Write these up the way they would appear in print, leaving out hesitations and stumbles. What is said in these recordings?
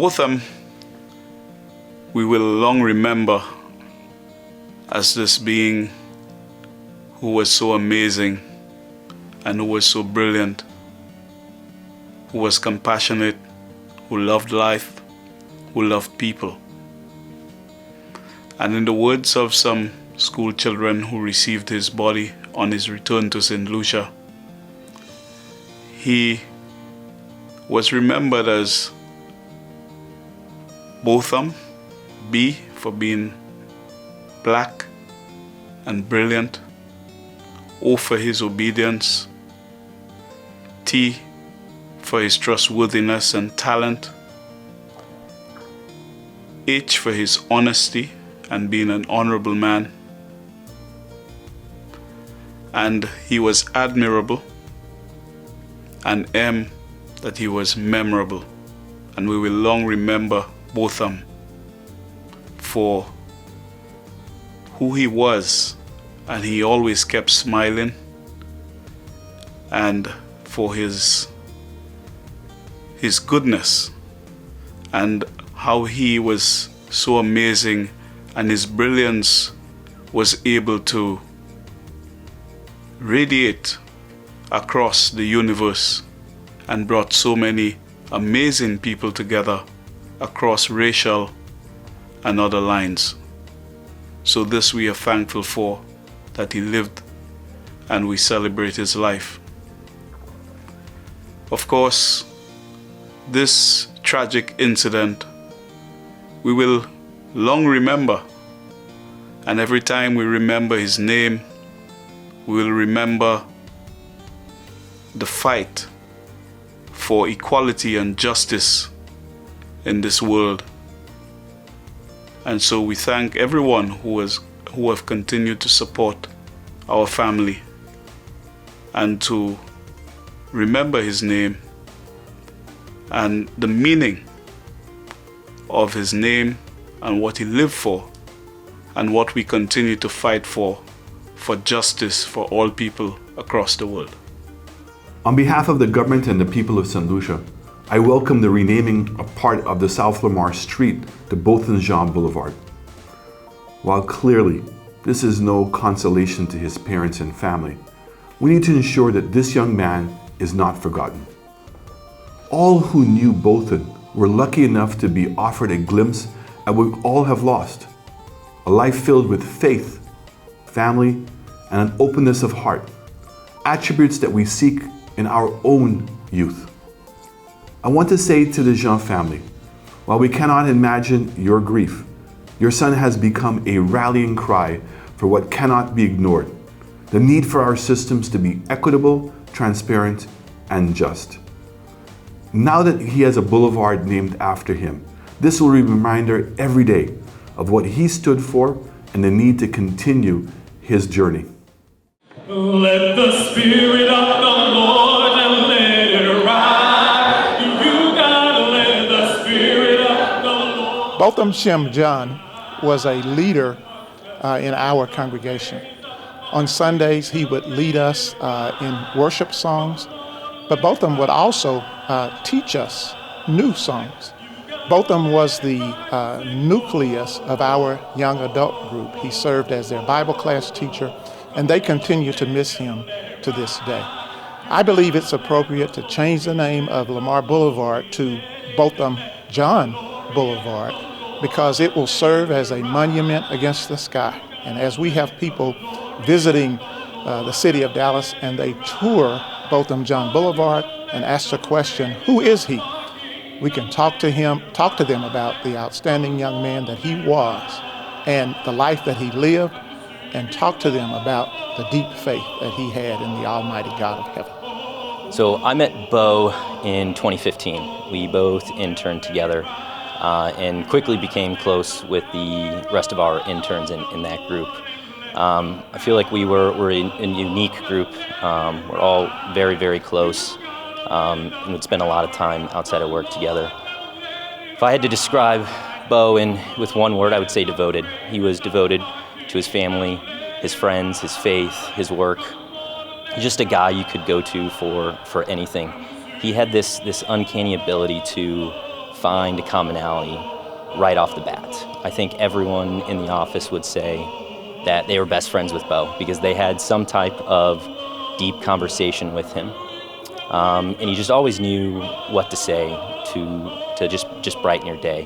Botham, we will long remember as this being who was so amazing and who was so brilliant, who was compassionate, who loved life, who loved people. And in the words of some school children who received his body on his return to St. Lucia, he was remembered as Botham, B for being black and brilliant, O for his obedience, T for his trustworthiness and talent, H for his honesty and being an honorable man, and he was admirable, and M that he was memorable. And we will long remember Botham for who he was, and he always kept smiling, and for his goodness and how he was so amazing, and his brilliance was able to radiate across the universe and brought so many amazing people together across racial and other lines. So this we are thankful for, that he lived, and we celebrate his life. Of course, this tragic incident we will long remember, and every time we remember his name, we will remember the fight for equality and justice in this world. And so we thank everyone who have continued to support our family and to remember his name and the meaning of his name and what he lived for and what we continue to fight for justice for all people across the world. On behalf of the government and the people of St. Lucia, I welcome the renaming of part of the South Lamar Street to Botham Jean Boulevard. While clearly this is no consolation to his parents and family, we need to ensure that this young man is not forgotten. All who knew Botham were lucky enough to be offered a glimpse at what we all have lost, a life filled with faith, family, and an openness of heart, attributes that we seek in our own youth. I want to say to the Jean family, while we cannot imagine your grief, your son has become a rallying cry for what cannot be ignored, the need for our systems to be equitable, transparent, and just. Now that he has a boulevard named after him, this will be a reminder every day of what he stood for and the need to continue his journey. Let the Spirit of the Lord and let it ride. You gotta let the Spirit of the Lord. Botham Shem John was a leader in our congregation. On Sundays, he would lead us in worship songs, but Botham would also teach us new songs. Botham was the nucleus of our young adult group. He served as their Bible class teacher, and they continue to miss him to this day. I believe it's appropriate to change the name of Lamar Boulevard to Botham John Boulevard because it will serve as a monument against the sky. And as we have people visiting the city of Dallas and they tour Botham John Boulevard and ask the question, who is he? We can talk to them about the outstanding young man that he was and the life that he lived, and talk to them about the deep faith that he had in the Almighty God of heaven. So I met Bo in 2015. We both interned together and quickly became close with the rest of our interns in that group. I feel like we're a unique group. We're all very, very close and would spend a lot of time outside of work together. If I had to describe Bo with one word, I would say devoted. He was devoted to his family, his friends, his faith, his work. He's just a guy you could go to for anything. He had this uncanny ability to find a commonality right off the bat. I think everyone in the office would say that they were best friends with Bo because they had some type of deep conversation with him. And he just always knew what to say to just brighten your day.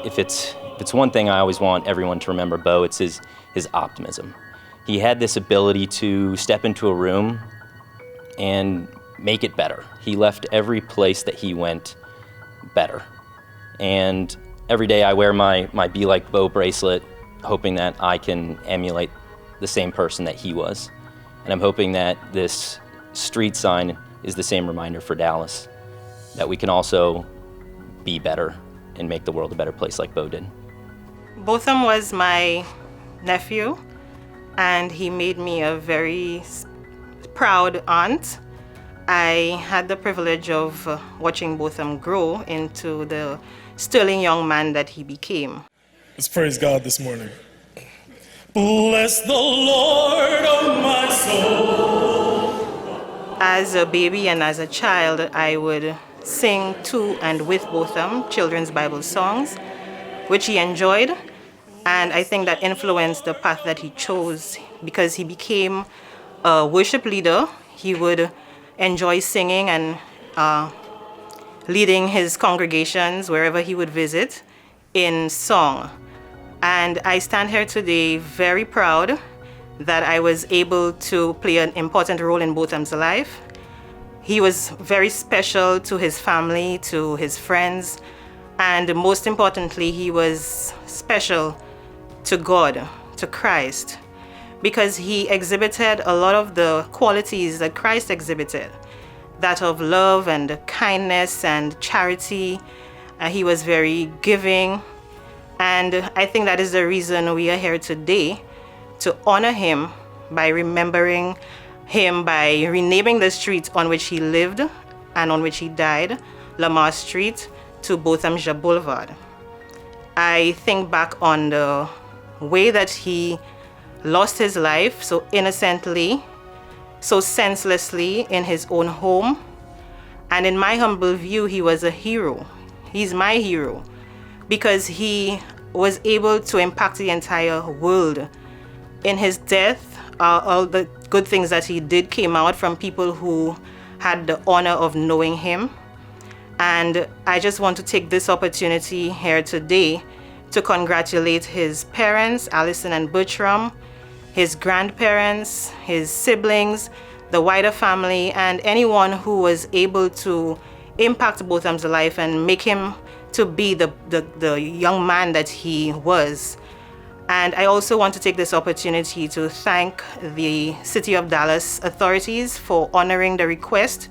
If it's one thing I always want everyone to remember Bo, it's his optimism. He had this ability to step into a room and make it better. He left every place that he went better. And every day I wear my Be Like Bo bracelet, hoping that I can emulate the same person that he was. And I'm hoping that this street sign is the same reminder for Dallas, that we can also be better and make the world a better place like Bo did. Botham was my nephew, and he made me a very proud aunt. I had the privilege of watching Botham grow into the sterling young man that he became. Let's praise God this morning. Bless the Lord, oh my soul. As a baby and as a child, I would sing to and with Botham children's Bible songs, which he enjoyed. And I think that influenced the path that he chose because he became a worship leader. He would enjoy singing and leading his congregations wherever he would visit in song. And I stand here today very proud that I was able to play an important role in Botham's life. He was very special to his family, to his friends, and most importantly, he was special to God, to Christ, because he exhibited a lot of the qualities that Christ exhibited, that of love and kindness and charity. He was very giving, and I think that is the reason we are here today, to honor him by remembering him, by renaming the street on which he lived and on which he died, Lamar Street, to Botham Boulevard. I think back on the way that he lost his life so innocently, so senselessly in his own home. And in my humble view, he was a hero. He's my hero because he was able to impact the entire world. In his death, all the good things that he did came out from people who had the honor of knowing him. And I just want to take this opportunity here today to congratulate his parents, Allison and Bertram, his grandparents, his siblings, the wider family, and anyone who was able to impact Botham's life and make him to be the young man that he was. And I also want to take this opportunity to thank the City of Dallas authorities for honoring the request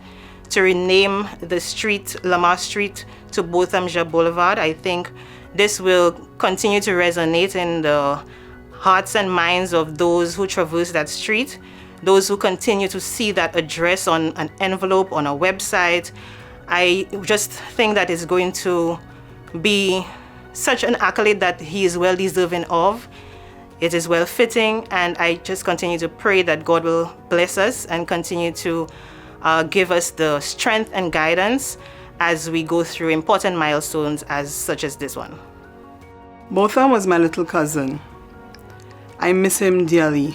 to rename the street, Lamar Street, to Botham Boulevard. I think this will continue to resonate in the hearts and minds of those who traverse that street, those who continue to see that address on an envelope, on a website. I just think that it's going to be such an accolade that he is well deserving of. It is well fitting, and I just continue to pray that God will bless us and continue to give us the strength and guidance as we go through important milestones such as this one. Botham was my little cousin. I miss him dearly.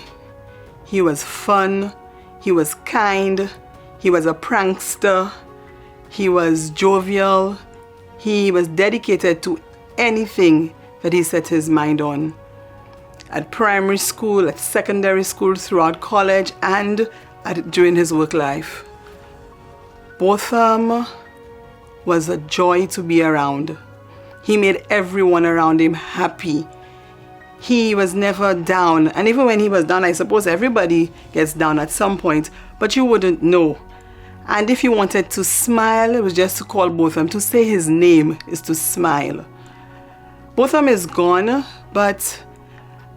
He was fun, he was kind, he was a prankster, he was jovial, he was dedicated to anything that he set his mind on. At primary school, at secondary school, throughout college, and during his work life. Botham was a joy to be around. He made everyone around him happy. He was never down. And even when he was down, I suppose everybody gets down at some point, but you wouldn't know. And if you wanted to smile, it was just to call Botham. To say his name is to smile. Botham is gone, but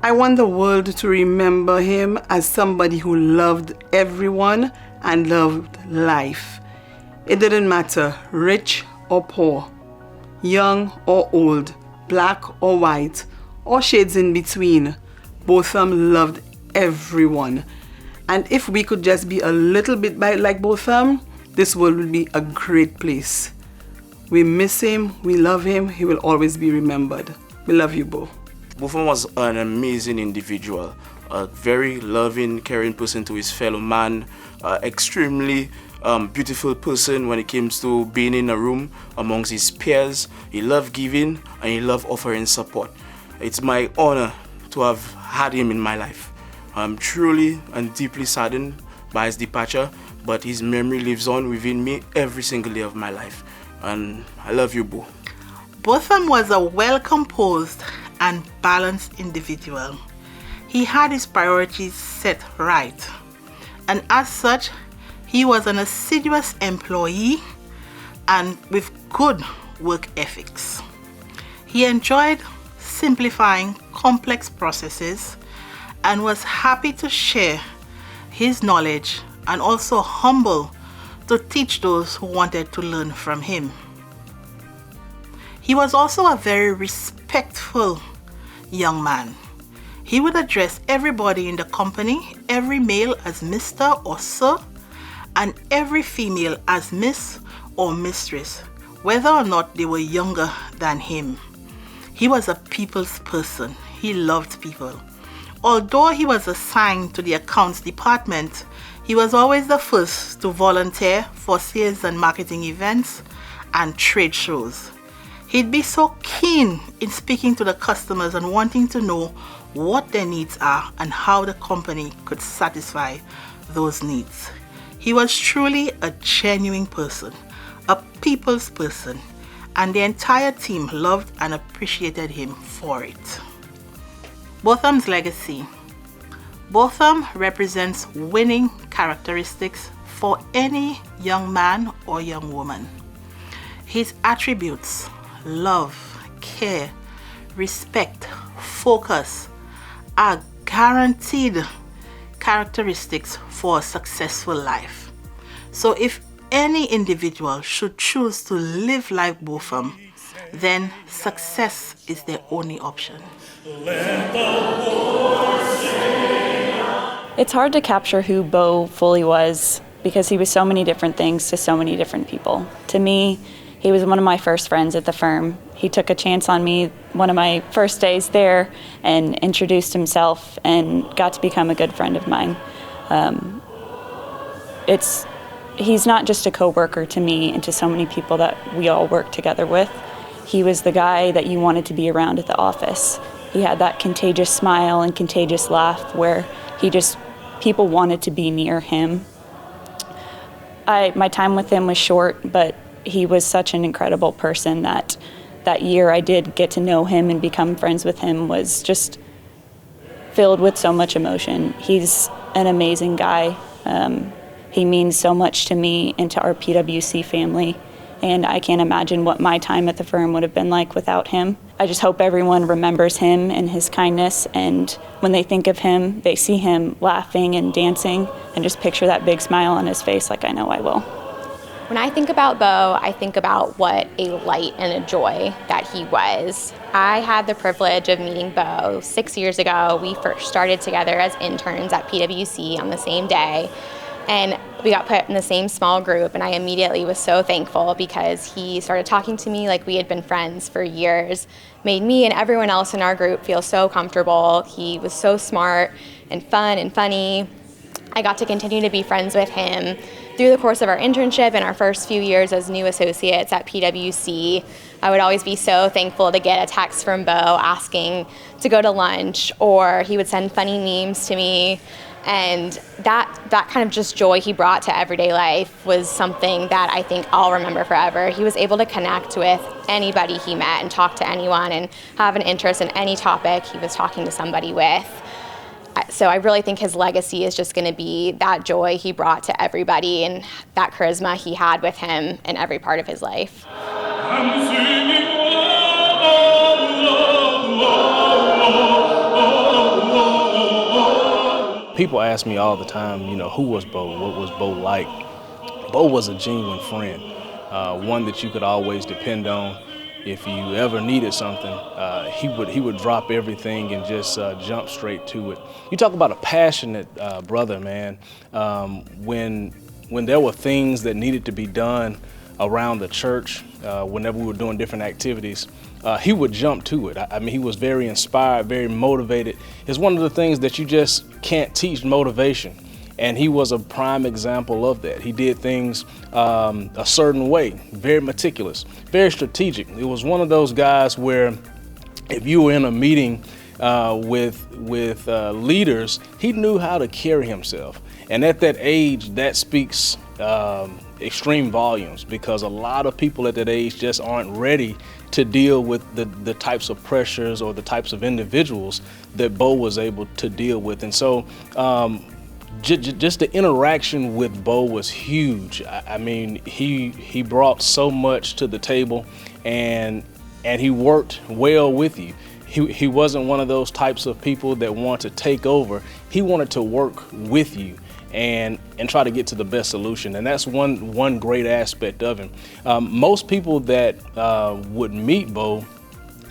I want the world to remember him as somebody who loved everyone and loved life. It didn't matter, rich or poor, young or old, black or white, or shades in between. Botham loved everyone. And if we could just be a little bit like Botham, this world would be a great place. We miss him, we love him, he will always be remembered. We love you, Bo. Botham was an amazing individual, a very loving, caring person to his fellow man, extremely beautiful person when it comes to being in a room amongst his peers. He loved giving and he loved offering support. It's my honor to have had him in my life. I'm truly and deeply saddened by his departure, but his memory lives on within me every single day of my life. And I love you, Bo. Botham was a well-composed and balanced individual. He had his priorities set right, and as such, he was an assiduous employee and with good work ethics. He enjoyed simplifying complex processes and was happy to share his knowledge and also humble to teach those who wanted to learn from him. He was also a very respectful young man. He would address everybody in the company, every male as Mr. or Sir, and every female as Miss or Mistress, whether or not they were younger than him. He was a people's person. He loved people. Although he was assigned to the accounts department, he was always the first to volunteer for sales and marketing events and trade shows. He'd be so keen in speaking to the customers and wanting to know what their needs are and how the company could satisfy those needs. He was truly a genuine person, a people's person, and the entire team loved and appreciated him for it. Botham's legacy. Botham represents winning characteristics for any young man or young woman. His attributes, love, care, respect, focus, are guaranteed characteristics for a successful life. So if any individual should choose to live like Botham, then success is their only option. It's hard to capture who Bo fully was because he was so many different things to so many different people. To me, he was one of my first friends at the firm. He took a chance on me one of my first days there and introduced himself and got to become a good friend of mine. He's not just a coworker to me and to so many people that we all work together with. He was the guy that you wanted to be around at the office. He had that contagious smile and contagious laugh where people wanted to be near him. My time with him was short, but he was such an incredible person that year I did get to know him and become friends with him was just filled with so much emotion. He's an amazing guy. He means so much to me and to our PwC family, and I can't imagine what my time at the firm would have been like without him. I just hope everyone remembers him and his kindness, and when they think of him, they see him laughing and dancing and just picture that big smile on his face like I know I will. When I think about Bo, I think about what a light and a joy that he was. I had the privilege of meeting Bo 6 years ago. We first started together as interns at PwC on the same day, and we got put in the same small group, and I immediately was so thankful because he started talking to me like we had been friends for years, made me and everyone else in our group feel so comfortable. He was so smart and fun and funny. I got to continue to be friends with him through the course of our internship and our first few years as new associates at PwC. I would always be so thankful to get a text from Bo asking to go to lunch, or he would send funny memes to me. And that kind of just joy he brought to everyday life was something that I think I'll remember forever. He was able to connect with anybody he met and talk to anyone and have an interest in any topic he was talking to somebody with. So I really think his legacy is just going to be that joy he brought to everybody and that charisma he had with him in every part of his life. I'm singing, People ask me all the time, who was Bo? What was Bo like? Bo was a genuine friend, one that you could always depend on. If you ever needed something, he would drop everything and just jump straight to it. You talk about a passionate brother, man. When there were things that needed to be done, around the church, whenever we were doing different activities, he would jump to it. I mean, he was very inspired, very motivated. It's one of the things that you just can't teach, motivation. And he was a prime example of that. He did things a certain way, very meticulous, very strategic. It was one of those guys where if you were in a meeting with leaders, he knew how to carry himself. And at that age, that speaks extreme volumes, because a lot of people at that age just aren't ready to deal with the types of pressures or the types of individuals that Bo was able to deal with. And so just the interaction with Bo was huge. I mean, he brought so much to the table, and he worked well with you. He wasn't one of those types of people that want to take over. He wanted to work with you and try to get to the best solution. And that's one great aspect of him. Most people that would meet Bo,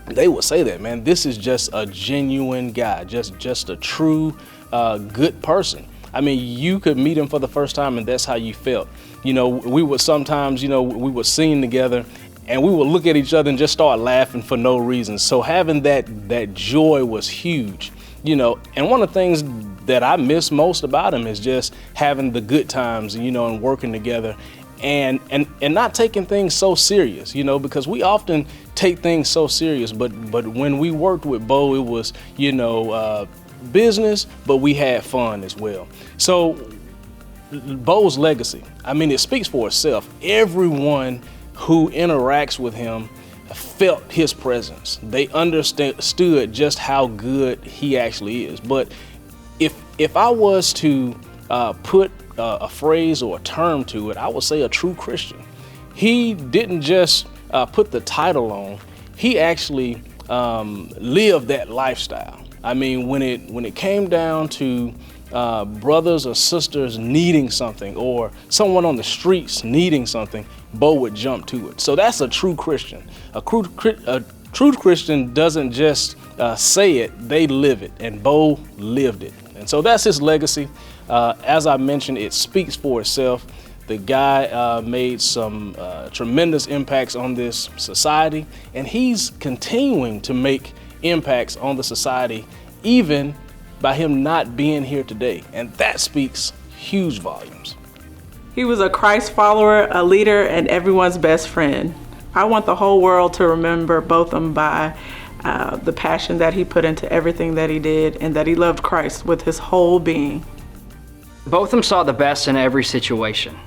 they would say that, man, this is just a genuine guy, just a true good person. I mean, you could meet him for the first time and that's how you felt. You know, we would sometimes, we would sing together and we would look at each other and just start laughing for no reason. So having that joy was huge, and one of the things that I miss most about him is just having the good times, and working together and not taking things so serious, because we often take things so serious, but when we worked with Bo, it was, business, but we had fun as well. So Bo's legacy, I mean, it speaks for itself. Everyone who interacts with him felt his presence. They understood just how good he actually is. But if I was to put a phrase or a term to it, I would say a true Christian. He didn't just put the title on, he actually lived that lifestyle. I mean, when it came down to brothers or sisters needing something, or someone on the streets needing something, Bo would jump to it. So that's a true Christian. A true Christian doesn't just say it, they live it, and Bo lived it. And so that's his legacy. As I mentioned, it speaks for itself. The guy made some tremendous impacts on this society, and he's continuing to make impacts on the society, even by him not being here today. And that speaks huge volumes. He was a Christ follower, a leader, and everyone's best friend. I want the whole world to remember Botham by the passion that he put into everything that he did, and that he loved Christ with his whole being. Botham saw the best in every situation.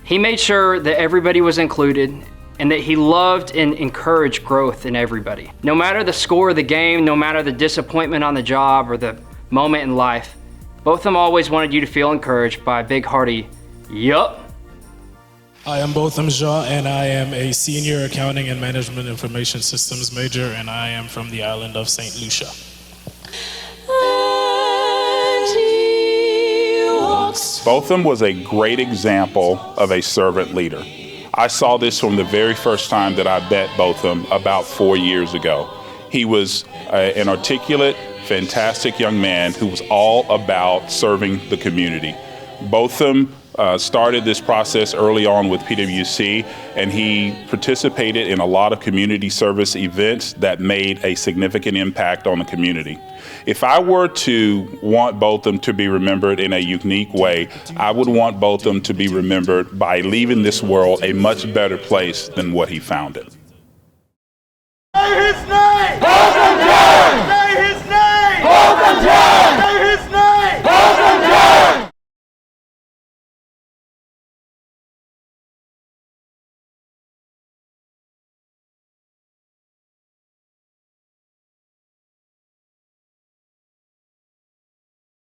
He made sure that everybody was included, and that he loved and encouraged growth in everybody. No matter the score of the game, no matter the disappointment on the job or the moment in life, Botham always wanted you to feel encouraged by a big hearty, yup. I am Botham Jean, and I am a senior accounting and management information systems major, and I am from the island of St. Lucia. Botham was a great example of a servant leader. I saw this from the very first time that I met Botham about 4 years ago. He was an articulate, fantastic young man who was all about serving the community. Botham started this process early on with PwC, and he participated in a lot of community service events that made a significant impact on the community. If I were to want Botham to be remembered in a unique way, I would want Botham to be remembered by leaving this world a much better place than what he found it. His name!